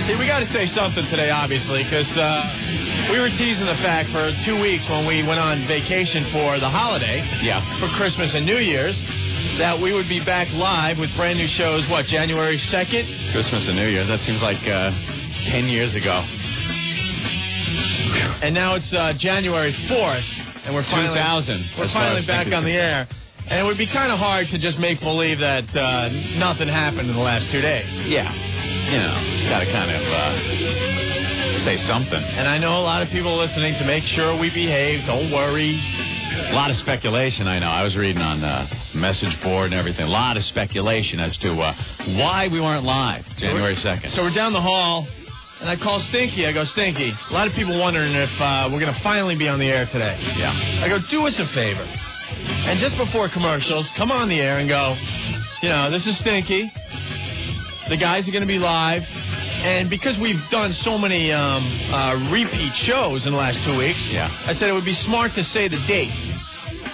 See, we got to say something today, obviously, because we were teasing the fact for 2 weeks when we went on vacation for the holiday, for Christmas and New Year's, that we would be back live with brand new shows, January 2nd? Christmas and New Year's, that seems like 10 years ago. And now it's January 4th, and we're finally back on the air. And it would be kind of hard to just make believe that nothing happened in the last 2 days. Yeah. You know, got to kind of say something. And I know a lot of people listening to make sure we behave. Don't worry. A lot of speculation, I know. I was reading on the message board and everything. A lot of speculation as to why we weren't live January 2nd. So we're down the hall, and I call Stinky. I go, Stinky, a lot of people wondering if we're going to finally be on the air today. Yeah. I go, do us a favor. And just before commercials, come on the air and go, this is Stinky. The guys are going to be live. And because we've done so many repeat shows in the last 2 weeks, I said it would be smart to say the date.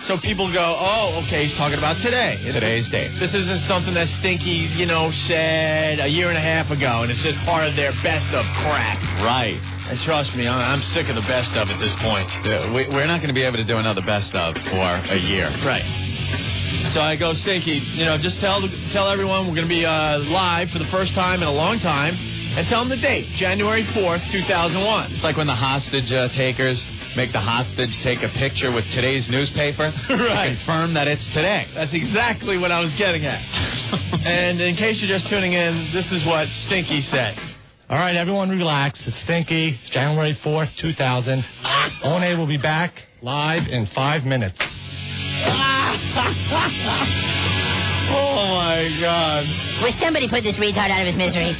So people go, oh, okay, he's talking about today. Today's date. This isn't something that Stinky, said a year and a half ago, and it's just part of their best of crap. Right. And trust me, I'm sick of the best of at this point. We're not going to be able to do another best of for a year. Right. So I go, Stinky, just tell everyone we're going to be live for the first time in a long time, and tell them the date, January 4th, 2001. It's like when the hostage takers make the hostage take a picture with today's newspaper to confirm that it's today. That's exactly what I was getting at. And in case you're just tuning in, this is what Stinky said. All right, everyone relax. It's Stinky. It's January 4th, 2000. O&A will be back live in 5 minutes. Oh, my God. Will somebody put this retard out of his misery?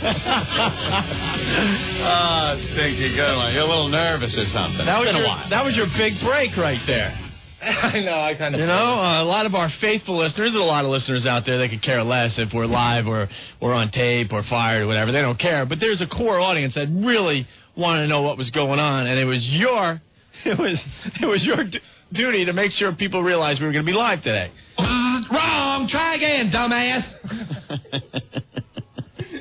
Stinky, good one. You're a little nervous or something. That was your big break right there. I know, I kind of... a lot of our faithful listeners, there's a lot of listeners out there that could care less if we're live or we're on tape or fired or whatever. They don't care. But there's a core audience that really wanted to know what was going on, and it was your duty to make sure people realized we were going to be live today. Wrong! Try again, dumbass!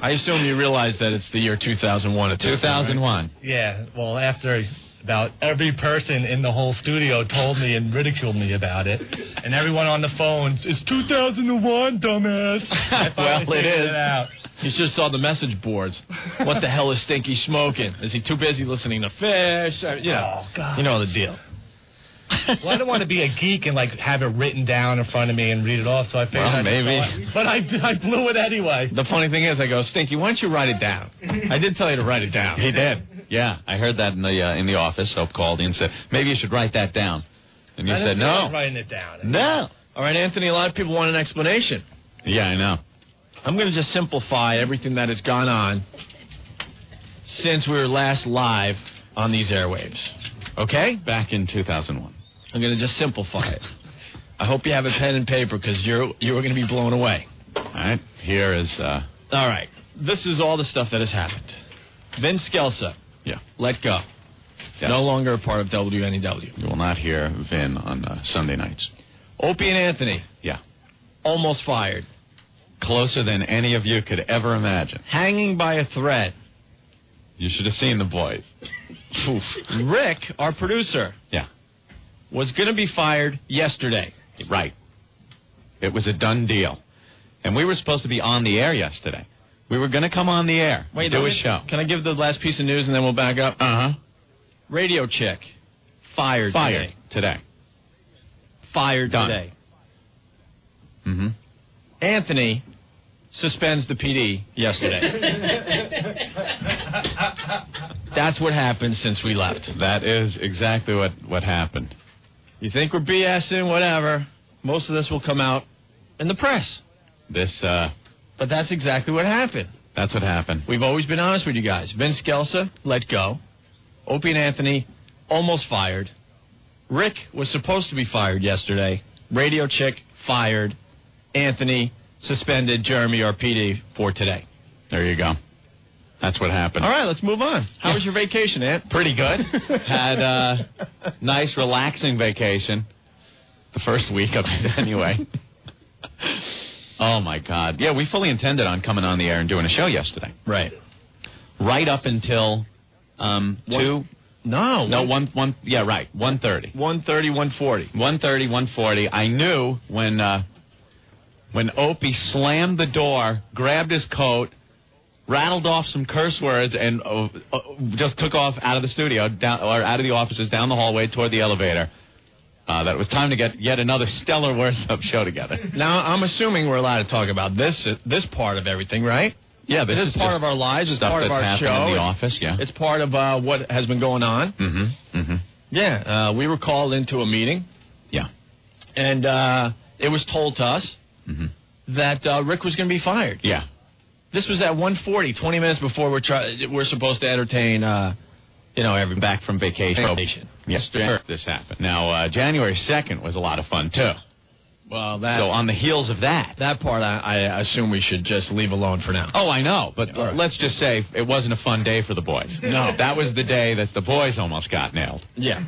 I assume you realize that it's the year 2001 at this 2001. Right? Yeah, well, after about every person in the whole studio told me and ridiculed me about it, and everyone on the phones, it's 2001, dumbass. Well, it is. You just saw the message boards. What the hell is Stinky smoking? Is he too busy listening to Fish? Oh, God. You know the deal. Well, I don't want to be a geek and, have it written down in front of me and read it off, so I figured But I blew it anyway. The funny thing is, I go, Stinky, why don't you write it down? I did tell you to write it down. He did. Yeah, I heard that in the office. Soap called me and said, maybe you should write that down. And you said, no. I'm writing it down. No. All right, Anthony, a lot of people want an explanation. Yeah, I know. I'm going to just simplify everything that has gone on since we were last live on these airwaves. Okay? Back in 2001. I'm going to just simplify it. I hope you have a pen and paper because you're going to be blown away. All right. Here is... All right. This is all the stuff that has happened. Vin Scelsa. Yeah. Let go. Yes. No longer a part of WNEW. You will not hear Vin on Sunday nights. Opie and Anthony. Yeah. Almost fired. Closer than any of you could ever imagine. Hanging by a thread. You should have seen the boys. Rick, our producer. Yeah. Was going to be fired yesterday. Right. It was a done deal. And we were supposed to be on the air yesterday. We were going to come on the air. Wait, do a show. Can I give the last piece of news and then we'll back up? Uh-huh. Radio chick. Fired today. Fired done. Today. Mm-hmm. Anthony suspends the PD yesterday. That's what happened since we left. That is exactly what happened. You think we're BSing, whatever. Most of this will come out in the press. But that's exactly what happened. That's what happened. We've always been honest with you guys. Vin Scelsa, let go. Opie and Anthony, almost fired. Rick was supposed to be fired yesterday. Radio chick, fired. Anthony, suspended. Jeremy, our PD, for today. There you go. That's what happened. All right, let's move on. How was your vacation, Ant? Pretty good. Had a nice, relaxing vacation. The first week of it, anyway. Oh, my God. Yeah, we fully intended on coming on the air and doing a show yesterday. Right. right up until 2. No, 1. Yeah, right. 1:30. 1:30, 1:40. 1:30, 1:40. I knew when Opie slammed the door, grabbed his coat, rattled off some curse words, and just took off out of the studio, out of the offices, down the hallway toward the elevator. That it was time to get yet another stellar Worst Of show together. Now, I'm assuming we're allowed to talk about this part of everything, right? Yeah, this is part of our lives. It's part of our show. In the office, yeah. It's part of what has been going on. Mm-hmm. Yeah, we were called into a meeting. Yeah. And it was told to us that Rick was going to be fired. Yeah. This was at 1:40, 20 minutes before we're supposed to entertain, everyone back from vacation. Yes, this happened. Now, January 2nd was a lot of fun, too. Well, so on the heels of that part, I assume we should just leave alone for now. Oh, I know, but let's just say it wasn't a fun day for the boys. No, that was the day that the boys almost got nailed. Yeah,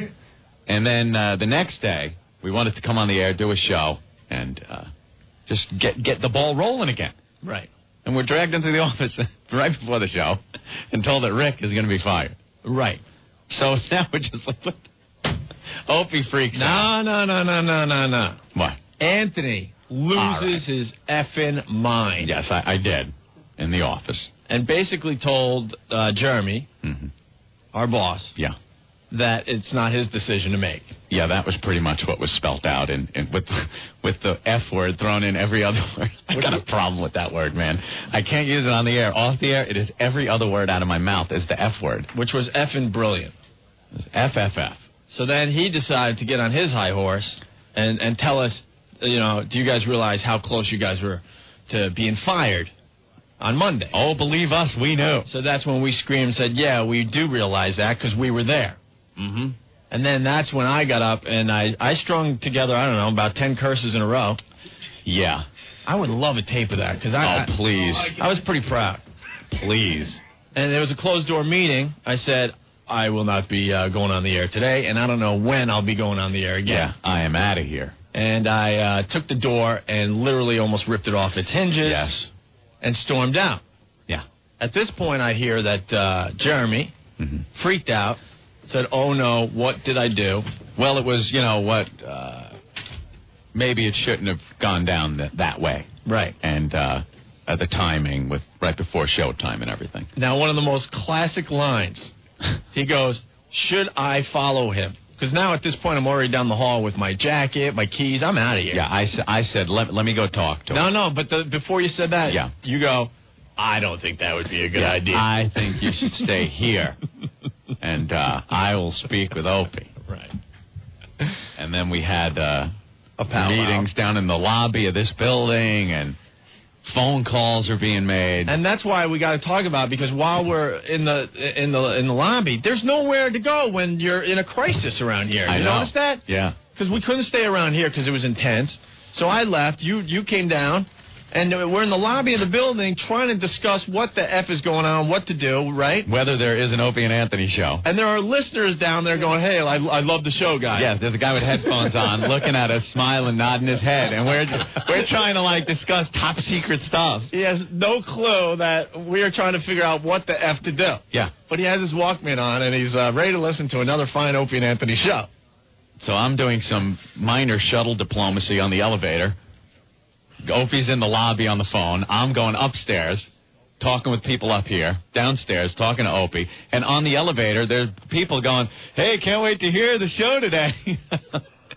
and then the next day we wanted to come on the air, do a show, and just get the ball rolling again. Right. And we're dragged into the office right before the show and told that Rick is going to be fired. Right. So now we're just like, Opie freaks out. No. What? Anthony loses his effing mind. Yes, I did, in the office. And basically told Jeremy, our boss, that it's not his decision to make. Yeah, that was pretty much what was spelt out, and with the F word thrown in every other word. I got a problem with that word, man. I can't use it on the air. Off the air, it is every other word out of my mouth is the F word. Which was effing brilliant. FFF. So then he decided to get on his high horse and tell us, do you guys realize how close you guys were to being fired on Monday? Oh, believe us, we knew. So that's when we screamed and said, yeah, we do realize that because we were there. Mm-hmm. And then that's when I got up and I strung together, I don't know, about 10 curses in a row. Yeah. I would love a tape of that because please. I was pretty proud. Please. And there was a closed-door meeting. I said, I will not be going on the air today, and I don't know when I'll be going on the air again. Yeah, I am out of here. And I took the door and literally almost ripped it off its hinges. Yes. And stormed out. Yeah. At this point, I hear that Jeremy freaked out, said, oh, no, what did I do? Well, it was, maybe it shouldn't have gone down that way. Right. And the timing with right before showtime and everything. Now, one of the most classic lines, he goes, should I follow him? Because now at this point I'm already down the hall with my jacket, my keys. I'm out of here. Yeah, I said, let me go talk to him. No, but before you said that, you go, I don't think that would be a good idea. I think you should stay here, and I will speak with Opie. Right. And then we had meetings down in the lobby of this building, and phone calls are being made. And that's why we got to talk about it, because while we're in the lobby, there's nowhere to go when you're in a crisis around here. You notice that? Yeah. Because we couldn't stay around here because it was intense. So I left. You came down. And we're in the lobby of the building trying to discuss what the F is going on, what to do, right? Whether there is an Opie and Anthony show. And there are listeners down there going, hey, I love the show, guys. Yes, there's a guy with headphones on looking at us, smiling, nodding his head. And we're trying to, discuss top secret stuff. He has no clue that we are trying to figure out what the F to do. Yeah. But he has his Walkman on, and he's ready to listen to another fine Opie and Anthony show. So I'm doing some minor shuttle diplomacy on the elevator. Opie's in the lobby on the phone. I'm going upstairs, talking with people up here. Downstairs, talking to Opie. And on the elevator, there's people going, hey, can't wait to hear the show today.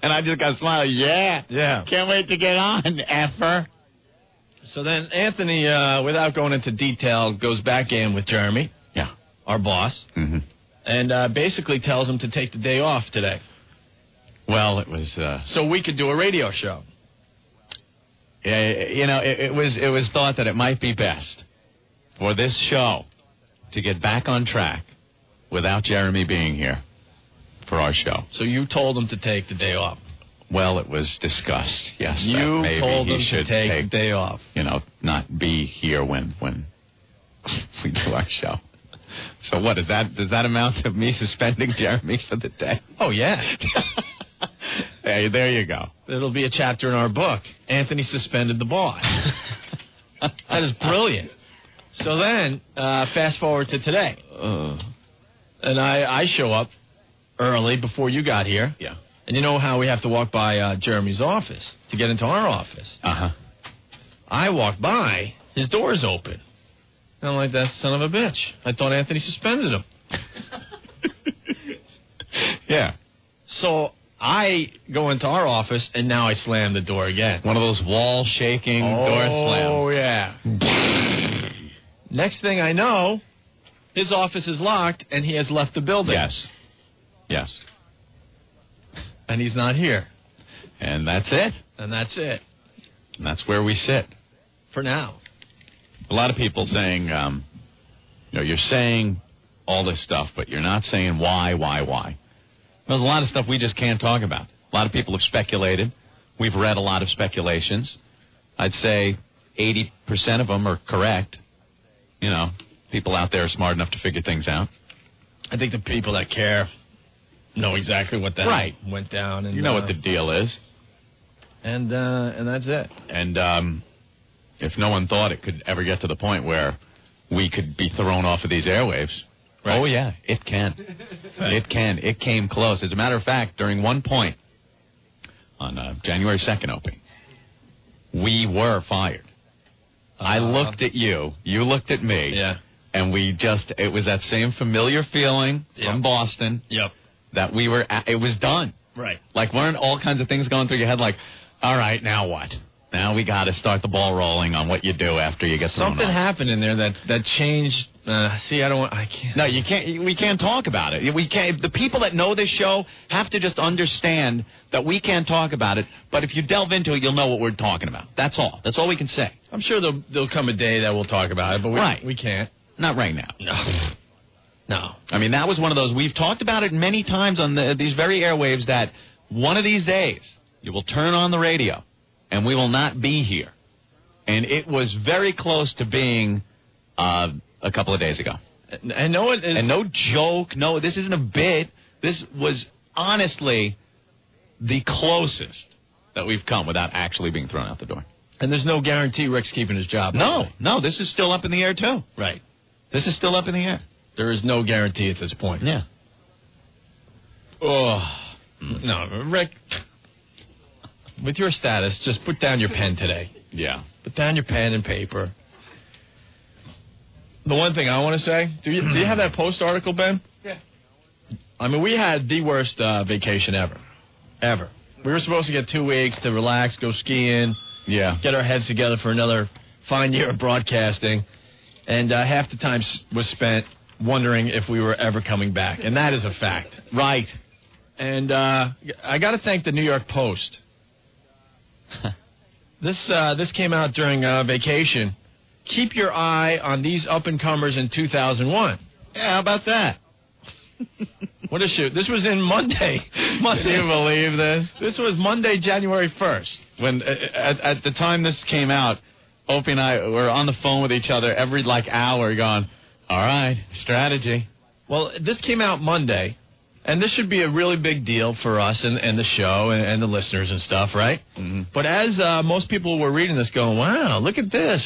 And I just got smiling. Yeah. Can't wait to get on, effer. So then Anthony, without going into detail, goes back in with Jeremy. Yeah. Our boss. Mm-hmm. And basically tells him to take the day off today. Well, it was... so we could do a radio show. It was thought that it might be best for this show to get back on track without Jeremy being here for our show. So you told him to take the day off? Well, it was discussed, yes. You maybe told him should to take the day off. Not be here when we do our show. So what, does that amount to me suspending Jeremy for the day? Oh, yeah. Hey, there you go. It'll be a chapter in our book. Anthony suspended the boss. That is brilliant. So then, fast forward to today. And I show up early before you got here. Yeah. And you know how we have to walk by Jeremy's office to get into our office? Uh-huh. I walk by, his door's open. And I'm like, that son of a bitch. I thought Anthony suspended him. Yeah. So I go into our office, and now I slam the door again. One of those wall-shaking door slams. Oh, yeah. Next thing I know, his office is locked, and he has left the building. Yes. Yes. And he's not here. And that's it. And that's it. And that's where we sit. For now. A lot of people saying, you're saying all this stuff, but you're not saying why. There's a lot of stuff we just can't talk about. A lot of people have speculated. We've read a lot of speculations. I'd say 80% of them are correct. You know, people out there are smart enough to figure things out. I think the people that care know exactly what that went down. And you know what the deal is. And that's it. And if no one thought it could ever get to the point where we could be thrown off of these airwaves, right. Oh, yeah, it can. It can. It came close. As a matter of fact, during one point on January 2nd, Opie, we were fired. I looked at you. You looked at me. Yeah. And it was that same familiar feeling from Boston. Yep. That it was done. Right. Like, weren't all kinds of things going through your head like, all right, now what? Now we got to start the ball rolling on what you do after you get thrown Something off. happened in there that changed. I can't. No, you can't. We can't talk about it. We can't. The people that know this show have to just understand that we can't talk about it. But if you delve into it, you'll know what we're talking about. That's all. That's all we can say. I'm sure there'll come a day that we'll talk about it, but we can't. Not right now. No. I mean, that was one of those. We've talked about it many times on these very airwaves that one of these days you will turn on the radio and we will not be here. And it was very close to being a couple of days ago. And no joke. No, this isn't a bit. This was honestly the closest that we've come without actually being thrown out the door. And there's no guarantee Rick's keeping his job. No, this is still up in the air, too. Right. This is still up in the air. There is no guarantee at this point. Yeah. Oh. No, Rick, with your status, just put down your pen today. Yeah. Put down your pen and paper. The one thing I want to say, do you have that Post article, Ben? Yeah. I mean, we had the worst vacation ever. Ever. We were supposed to get 2 weeks to relax, go skiing, get our heads together for another fine year of broadcasting, and half the time was spent wondering if we were ever coming back, and that is a fact. Right. And I got to thank the New York Post. This came out during vacation. Keep your eye on these up-and-comers in 2001. Yeah, how about that? What a shoot. This was in Monday. Can you believe this? This was Monday, January 1st. When at the time this came out, Opie and I were on the phone with each other every hour going, all right, strategy. Well, this came out Monday, and this should be a really big deal for us and the show and the listeners and stuff, right? Mm-hmm. But as most people were reading this going, wow, look at this.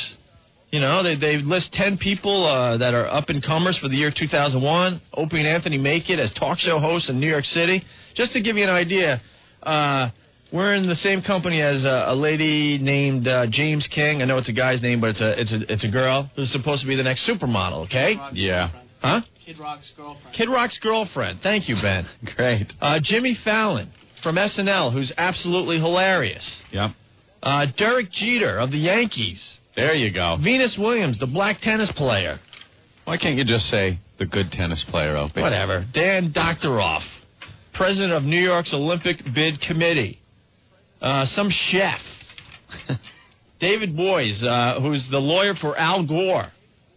You know, they list 10 people that are up-and-comers for the year 2001. Opie and Anthony make it as talk show hosts in New York City. Just to give you an idea, we're in the same company as a lady named James King. I know it's a guy's name, but it's a girl who's supposed to be the next supermodel, okay? Yeah. Huh? Kid Rock's girlfriend. Kid Rock's girlfriend. Thank you, Ben. Great. Jimmy Fallon from SNL, who's absolutely hilarious. Yep. Derek Jeter of the Yankees. There you go. Venus Williams, the black tennis player. Why can't you just say the good tennis player, Opie? Whatever. Dan Doctoroff, president of New York's Olympic Bid Committee. Some chef. David Boies, who's the lawyer for Al Gore.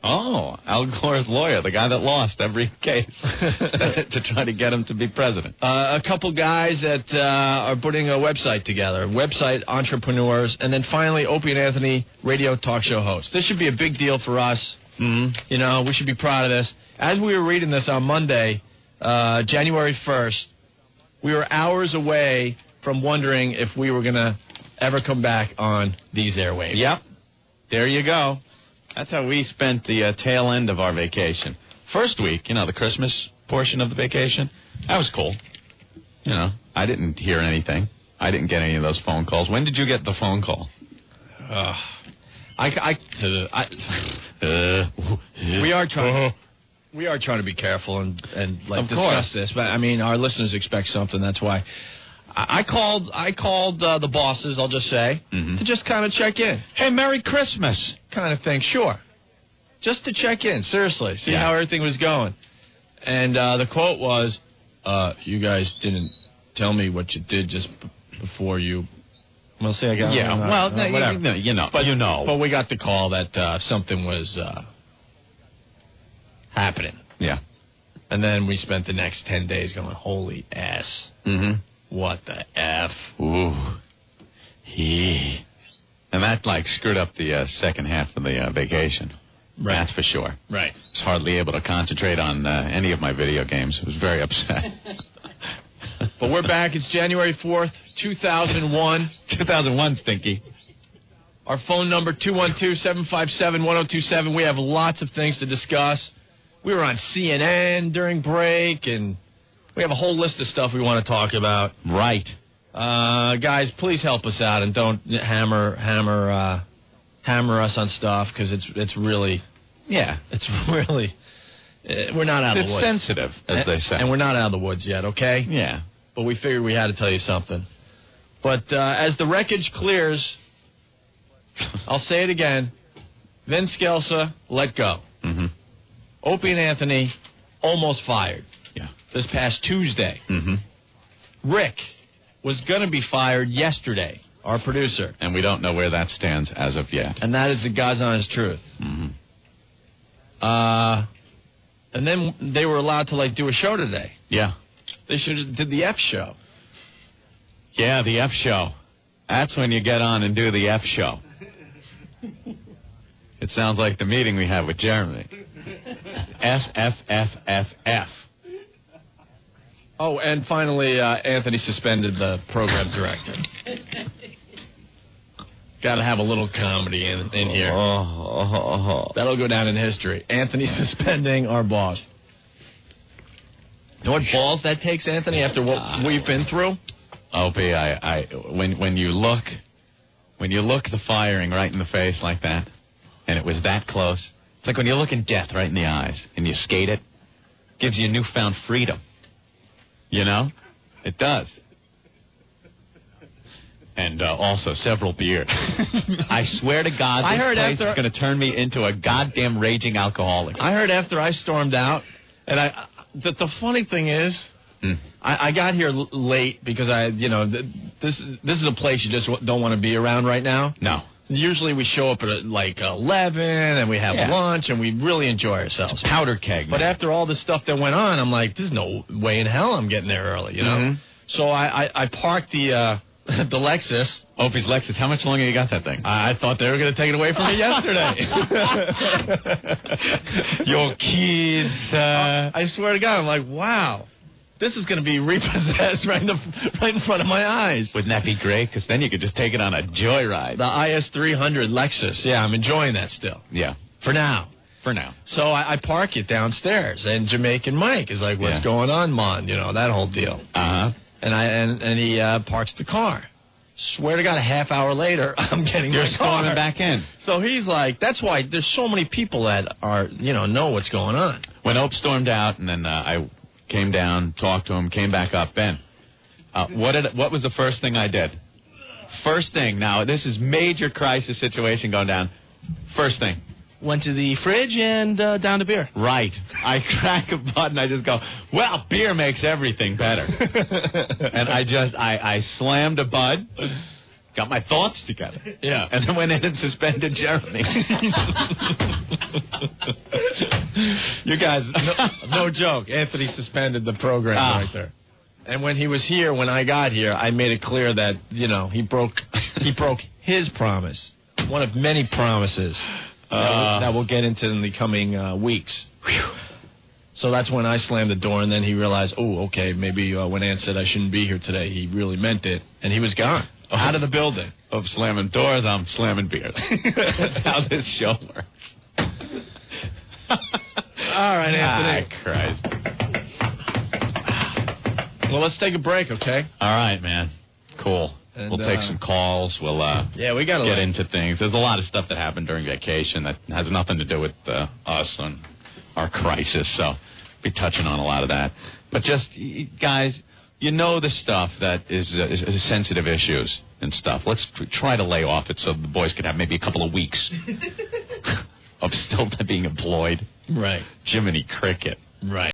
Oh, Al Gore's lawyer, the guy that lost every case to try to get him to be president. A couple guys that are putting a website together, website entrepreneurs, and then finally Opie and Anthony, radio talk show host. This should be a big deal for us. Mm-hmm. You know, we should be proud of this. As we were reading this on Monday, January 1st, we were hours away from wondering if we were going to ever come back on these airwaves. Yep. There you go. That's how we spent the tail end of our vacation. First week, the Christmas portion of the vacation, that was cool. I didn't hear anything. I didn't get any of those phone calls. When did you get the phone call? We are trying to be careful and discuss this, but I mean our listeners expect something. That's why I called the bosses. I'll just say to just kind of check in. Hey, Merry Christmas, kind of thing. Sure, just to check in. Seriously, see how everything was going. And the quote was, "You guys didn't tell me what you did just before you." Well, see, I got whatever. But we got the call that something was happening. Yeah. And then we spent the next 10 days going, holy ass. Mm-hmm. What the F? Ooh. And that, screwed up the second half of the vacation. Right. That's for sure. Right. I was hardly able to concentrate on any of my video games. I was very upset. But we're back. It's January 4th, 2001. 2001, Stinky. Our phone number, 212-757-1027. We have lots of things to discuss. We were on CNN during break, and we have a whole list of stuff we want to talk about. Right. Guys, please help us out and don't hammer us on stuff, because it's really... Yeah. It's really... we're not out of the woods. It's sensitive, as they say. And we're not out of the woods yet, okay? Yeah. But we figured we had to tell you something. But as the wreckage clears, I'll say it again, Vince Scelsa let go. Mm-hmm. Opie and Anthony almost fired. Yeah. This past Tuesday. Mm-hmm. Rick was going to be fired yesterday, our producer. And we don't know where that stands as of yet. And that is the God's honest truth. Mm-hmm. And then they were allowed to, do a show today. Yeah. They should have did the F show. Yeah, the F show. That's when you get on and do the F show. It sounds like the meeting we have with Jeremy. F. Oh, and finally, Anthony suspended the program director. Got to have a little comedy in here. That'll go down in history. Anthony suspending our boss. You know what balls that takes, Anthony, after what we've been through? Opie, when you look the firing right in the face like that, and it was that close, it's like when you're looking death right in the eyes and you skate it, gives you newfound freedom. It does. And also several beers. I swear to God, this place is going to turn me into a goddamn raging alcoholic. I heard after I stormed out, and the funny thing is, I got here late because this is a place you just don't want to be around right now. No. Usually we show up at 11 and we have lunch and we really enjoy ourselves. It's a powder keg. But after all this stuff that went on, I'm like, there's no way in hell I'm getting there early, Mm-hmm. So I parked the Lexus. Opie's Lexus. How much longer you got that thing? I thought they were going to take it away from me yesterday. Your kids. I swear to God, I'm like, wow. This is going to be repossessed right in front of my eyes. Wouldn't that be great? Because then you could just take it on a joyride. The IS300 Lexus. Yeah, I'm enjoying that still. Yeah. For now. So I park it downstairs, and Jamaican Mike is like, what's going on, Mon? That whole deal. Uh-huh. And he parks the car. Swear to God, a half hour later, I'm getting You're my car. storming back in. So he's like, that's why there's so many people that are, know what's going on. When Ope stormed out, and then I came down, talked to him, came back up. Ben, what was the first thing I did? First thing. Now, this is major crisis situation going down. First thing. Went to the fridge and down to beer. Right. I crack a button. I just go, well, beer makes everything better. And I slammed a bud, got my thoughts together. Yeah. And then went in and suspended Jeremy. You guys, no joke. Anthony suspended the program right there. And when he was here, when I got here, I made it clear that, he broke his promise. One of many promises. That we'll get into in the coming weeks. So that's when I slammed the door, and then he realized, okay, maybe when Ann said I shouldn't be here today, he really meant it, and he was gone, out of the building. Of slamming doors, I'm slamming beers. That's how this show works. All right, Anthony. Christ. Well, let's take a break, okay? All right, man. Cool. And, we'll take some calls. We'll we gotta get into things. There's a lot of stuff that happened during vacation that has nothing to do with us and our crisis, so be touching on a lot of that. But just, guys, you know the stuff that is sensitive issues and stuff. Let's try to lay off it so the boys could have maybe a couple of weeks of still being employed. Right. Jiminy Cricket. Right.